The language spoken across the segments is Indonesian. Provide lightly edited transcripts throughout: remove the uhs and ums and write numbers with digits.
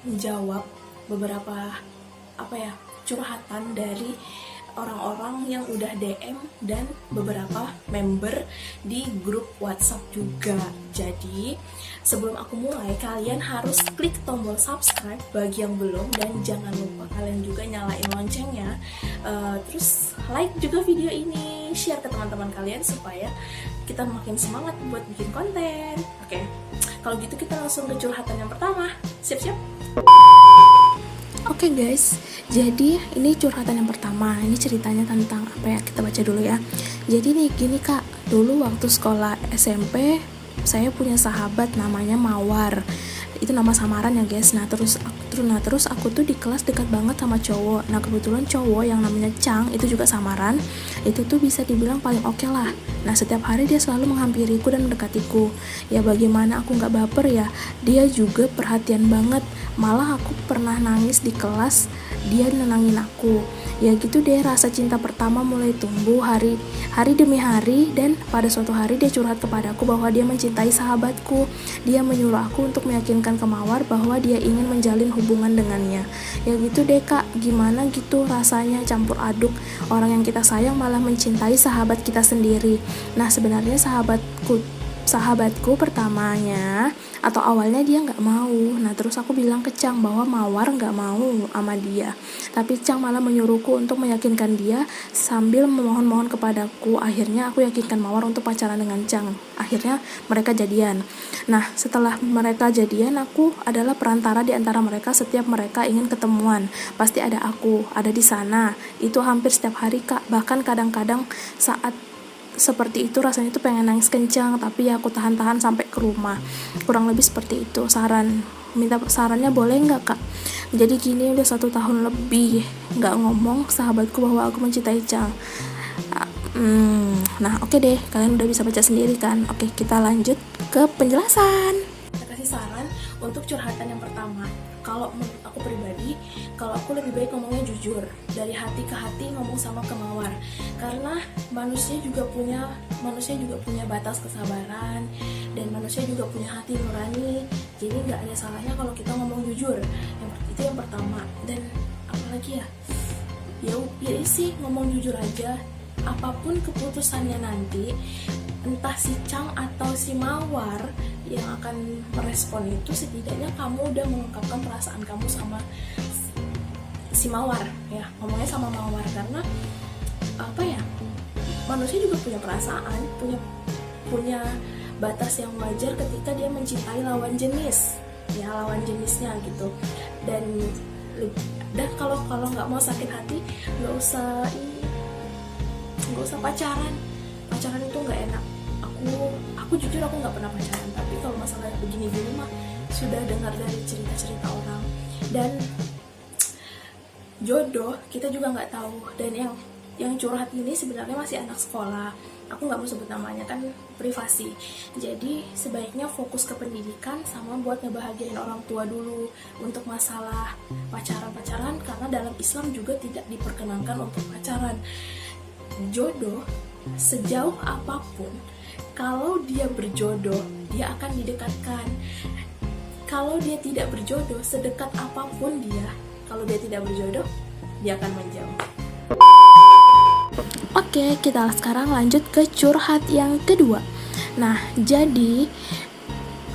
menjawab beberapa curhatan dari orang-orang yang udah DM dan beberapa member di grup WhatsApp juga. Jadi sebelum aku mulai, kalian harus klik tombol subscribe bagi yang belum, dan jangan lupa kalian juga nyalain loncengnya. Terus like juga video ini, share ke teman-teman kalian supaya kita makin semangat buat bikin konten. Oke, kalau gitu kita langsung ke curhatan yang pertama. Siap-siap? Oke guys, jadi ini curhatan yang pertama. Ini ceritanya tentang apa ya, kita baca dulu ya. Jadi nih gini kak, dulu waktu sekolah SMP saya punya sahabat namanya Mawar. Itu nama samaran ya guys. Nah terus aku tuh di kelas dekat banget sama cowok. Nah kebetulan cowok yang namanya Chang itu juga samaran. Itu tuh bisa dibilang paling oke lah. Nah setiap hari dia selalu menghampiriku dan mendekatiku. Ya bagaimana aku nggak baper ya. Dia juga perhatian banget. Malah aku pernah nangis di kelas, dia nenangin aku. Ya gitu deh, rasa cinta pertama mulai tumbuh hari demi hari. Dan pada suatu hari dia curhat kepadaku bahwa dia mencintai sahabatku. Dia menyuruh aku untuk meyakinkan ke Mawar bahwa dia ingin menjalin hubungan dengannya. Ya gitu deh kak, gimana gitu rasanya campur aduk. Orang yang kita sayang malah mencintai sahabat kita sendiri. Nah sebenarnya sahabatku pertamanya atau awalnya dia nggak mau. Nah terus aku bilang ke Chang bahwa Mawar nggak mau sama dia, tapi Chang malah menyuruhku untuk meyakinkan dia sambil memohon-mohon kepadaku. Akhirnya aku yakinkan Mawar untuk pacaran dengan Chang. Akhirnya mereka jadian. Nah setelah mereka jadian, aku adalah perantara di antara mereka. Setiap mereka ingin ketemuan, pasti aku ada di sana. Itu hampir setiap hari kak. Bahkan kadang-kadang saat seperti itu rasanya tuh pengen nangis kencang, tapi ya aku tahan-tahan sampai ke rumah. Kurang lebih seperti itu. Minta sarannya boleh nggak kak? Jadi gini, udah 1 tahun lebih nggak ngomong sahabatku bahwa aku mencintai Chang. Nah oke deh, kalian udah bisa baca sendiri kan. Oke, kita lanjut ke penjelasan. Saya kasih saran untuk curhatan yang pertama. Kalau menurut aku pribadi, kalau aku lebih baik ngomongnya jujur, dari hati ke hati ngomong sama ke Mawar. Karena manusia juga punya batas kesabaran, dan manusia juga punya hati nurani. Jadi nggak ada salahnya kalau kita ngomong jujur. Itu yang pertama. Dan apalagi ya sih, ngomong jujur aja. Apapun keputusannya nanti, entah si Chang atau si Mawar yang akan merespon itu, setidaknya kamu udah mengungkapkan perasaan kamu sama si Mawar ya. Ngomongnya sama Mawar, karena manusia juga punya perasaan, punya batas yang wajar ketika dia mencintai lawan jenisnya gitu. Dan kalau nggak mau sakit hati, nggak usah pacaran itu nggak enak. Aku jujur aku nggak pernah pacaran, tapi kalau masalah begini-gini mah sudah dengar dari cerita-cerita orang. Dan jodoh kita juga nggak tahu. Dan yang curhat ini sebenarnya masih anak sekolah. Aku nggak mau sebut namanya, kan privasi. Jadi sebaiknya fokus ke pendidikan sama buat ngebahagiain orang tua dulu. Untuk masalah pacaran, karena dalam Islam juga tidak diperkenankan untuk pacaran. Jodoh sejauh apapun, kalau dia berjodoh dia akan didekatkan. Kalau dia tidak berjodoh, sedekat apapun dia, kalau dia tidak berjodoh, dia akan menjauh. Oke, kita sekarang lanjut ke curhat yang kedua. Nah, jadi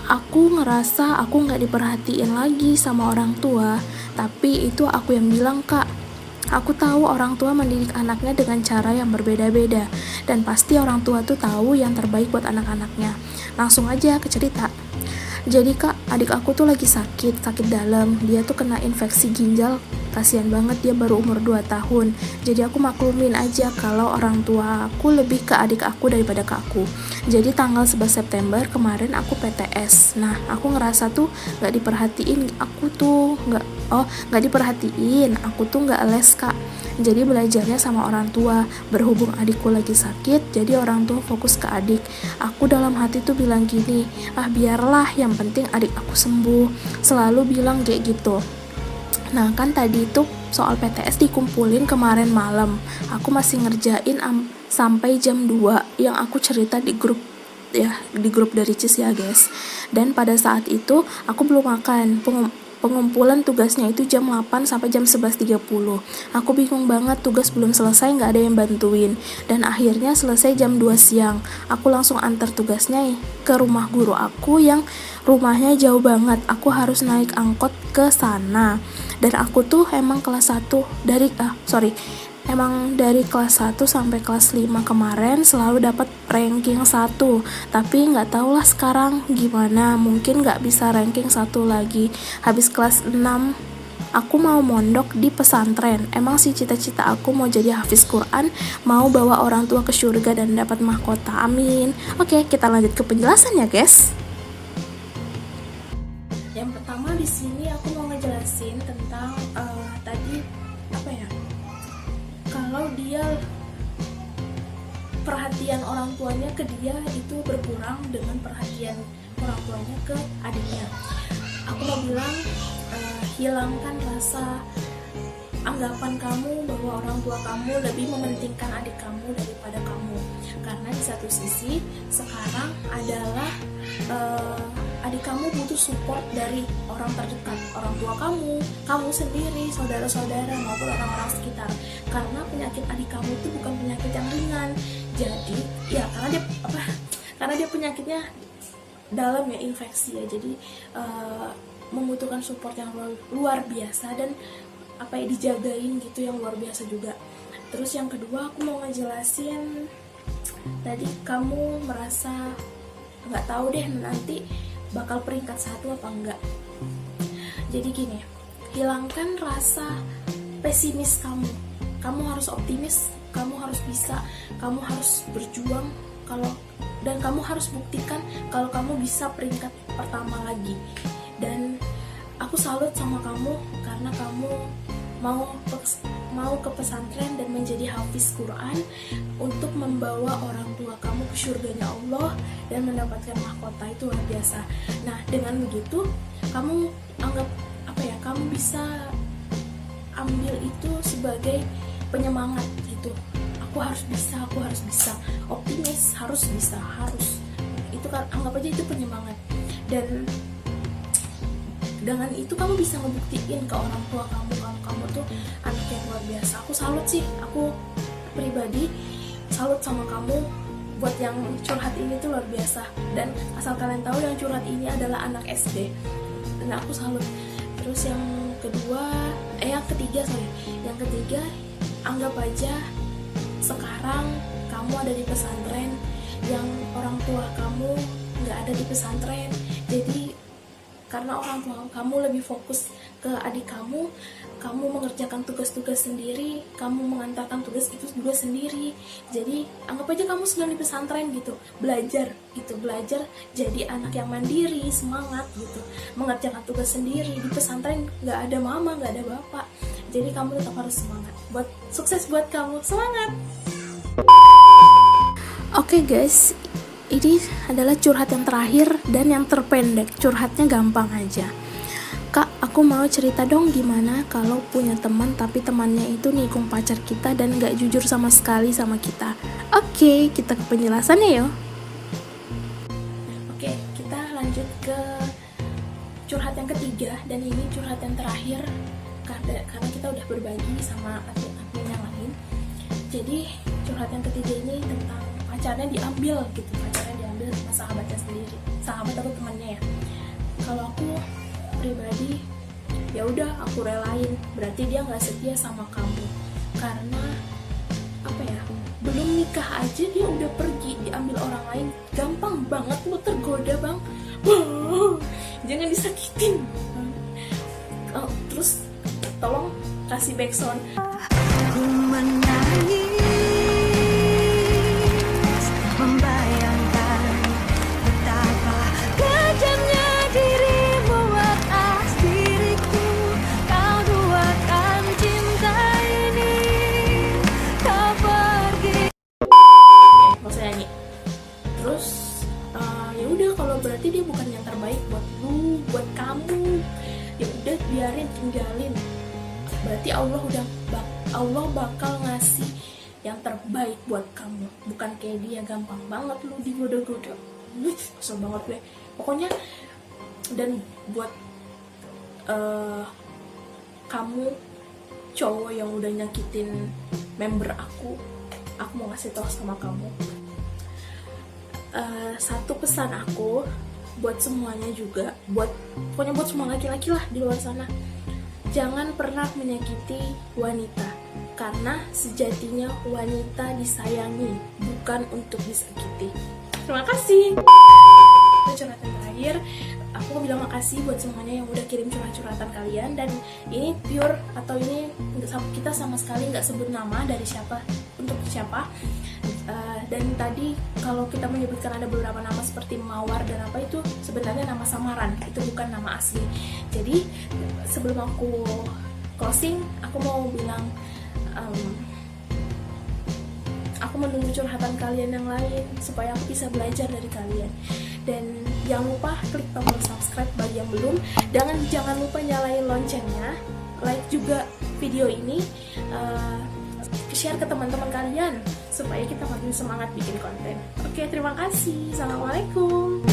aku ngerasa aku gak diperhatiin lagi sama orang tua. Tapi itu aku yang bilang kak. Aku tahu orang tua mendidik anaknya dengan cara yang berbeda-beda, dan pasti orang tua tuh tahu yang terbaik buat anak-anaknya. Langsung aja ke cerita. Jadi kak, adik aku tuh lagi sakit dalam. Dia tuh kena infeksi ginjal. Kasian banget, dia baru umur 2 tahun. Jadi aku maklumin aja kalau orang tua aku lebih ke adik aku daripada ke aku. Jadi tanggal 11 September kemarin aku PTS. Nah aku ngerasa tuh gak diperhatiin. Aku tuh gak diperhatiin. Aku tuh gak les kak. Jadi belajarnya sama orang tua. Berhubung adikku lagi sakit, jadi orang tua fokus ke adik. Aku dalam hati tuh bilang gini, biarlah, yang penting adik aku sembuh. Selalu bilang kayak gitu. Nah kan tadi itu soal PTS dikumpulin kemarin malam. Aku masih ngerjain sampai jam 2 yang aku cerita di grup ya, di grup dari CIS ya guys. Dan pada saat itu aku belum makan. pengumpulan tugasnya itu jam 8 sampai jam 11.30. Aku bingung banget, tugas belum selesai, nggak ada yang bantuin. Dan akhirnya selesai jam 2 siang. Aku langsung antar tugasnya ke rumah guru aku yang rumahnya jauh banget. Aku harus naik angkot ke sana. Dan aku tuh emang dari kelas 1 sampai kelas 5 kemarin selalu dapat ranking 1, tapi nggak tau lah sekarang gimana, mungkin nggak bisa ranking 1 lagi. Habis kelas 6 aku mau mondok di pesantren. Emang sih cita-cita aku mau jadi hafiz Quran, mau bawa orang tua ke surga dan dapat mahkota, amin. Oke, kita lanjut ke penjelasan ya guys. Yang pertama di sini aku mau ngejelasin tentang tadi apa ya, kalau dia perhatian orang tuanya ke dia itu berkurang dengan perhatian orang tuanya ke adiknya. Aku mau bilang, hilangkan rasa anggapan kamu bahwa orang tua kamu lebih mementingkan adik kamu daripada kamu. Karena di satu sisi sekarang adalah adik kamu butuh support dari orang terdekat, orang tua kamu sendiri, saudara-saudara maupun orang-orang sekitar. Karena penyakit adik kamu itu bukan penyakit yang ringan. Jadi ya karena dia penyakitnya dalam ya, infeksi ya. Jadi membutuhkan support yang luar biasa dan dijagain gitu yang luar biasa juga. Terus yang kedua aku mau ngejelasin, tadi kamu merasa nggak tahu deh nanti bakal peringkat 1 apa enggak. Jadi gini, hilangkan rasa pesimis kamu. Kamu harus optimis, kamu harus bisa, kamu harus berjuang dan kamu harus buktikan kalau kamu bisa peringkat pertama lagi. Dan aku salut sama kamu karena kamu mau ke pesantren dan menjadi hafiz Quran untuk membawa orang tua kamu ke surganya Allah dan mendapatkan mahkota, itu luar biasa. Nah, dengan begitu kamu kamu bisa ambil itu sebagai penyemangat gitu. Aku harus bisa, optimis, harus bisa, itu kan anggap aja itu penyemangat. Dan dengan itu kamu bisa ngebuktiin ke orang tua kamu kalau kamu tuh anak yang luar biasa. Aku salut sih, aku pribadi salut sama kamu buat yang curhat ini tuh luar biasa. Dan asal kalian tahu, yang curhat ini adalah anak SD dan aku salut. Terus yang ketiga, anggap aja sekarang kamu ada di pesantren, yang orang tua kamu nggak ada di pesantren. Jadi karena orang tua kamu lebih fokus ke adik kamu mengerjakan tugas-tugas sendiri, kamu mengantarkan tugas itu juga sendiri. Jadi anggap aja kamu sedang di pesantren gitu, belajar jadi anak yang mandiri, semangat gitu, mengerjakan tugas sendiri. Di pesantren nggak ada mama, nggak ada bapak, jadi kamu tetap harus semangat. Sukses buat kamu, semangat. Oke guys, ini adalah curhat yang terakhir dan yang terpendek. Curhatnya gampang aja. Kak, aku mau cerita dong gimana kalau punya teman tapi temannya itu nikung pacar kita dan gak jujur sama sekali sama kita. Oke, kita ke penjelasannya yuk. Oke, kita lanjut ke curhat yang ketiga, dan ini curhat yang terakhir karena kita udah berbagi sama admin yang lain. Jadi curhat yang ketiga ini tentang pacarnya diambil sama sahabatnya sendiri, sahabat atau temannya ya. Kalau aku pribadi, ya udah aku relain, berarti dia nggak setia sama kamu. Karena belum nikah aja dia udah pergi, diambil orang lain. Gampang banget lu tergoda bang. Jangan disakitin. Terus tolong kasih backsound. Aku menangis membayangkan betapa kejamnya dirimu atas diriku. Kau duakan cinta ini, kau pergi. Mau saya nyanyi. Terus ya udah, kalau berarti dia bukan yang terbaik buat lu, buat kamu, ya udah biarin, tinggalin. Berarti Allah bakal ngasih yang terbaik buat kamu, bukan kayak dia. Gampang banget lu digoda-goda, kesel banget gue pokoknya. Dan buat kamu cowok yang udah nyakitin member aku mau ngasih tahu sama kamu. Satu pesan aku buat semuanya juga, pokoknya buat semua laki-laki lah di luar sana, jangan pernah menyakiti wanita, karena sejatinya wanita disayangi, bukan untuk disakiti. Terima kasih. Curhatan terakhir, aku mau bilang makasih buat semuanya yang udah kirim curhat-curhatan kalian, dan ini pure atau ini kita sama sekali nggak sebut nama dari siapa untuk siapa. Dan tadi kalau kita menyebutkan ada beberapa nama seperti Mawar dan apa, itu sebenarnya nama samaran, itu bukan nama asli. Jadi sebelum aku closing, aku mau bilang aku menunggu curhatan kalian yang lain supaya aku bisa belajar dari kalian. Dan jangan lupa klik tombol subscribe bagi yang belum, dan jangan lupa nyalain loncengnya, like juga video ini, share ke teman-teman kalian supaya kita makin semangat bikin konten. Oke, terima kasih. Assalamualaikum.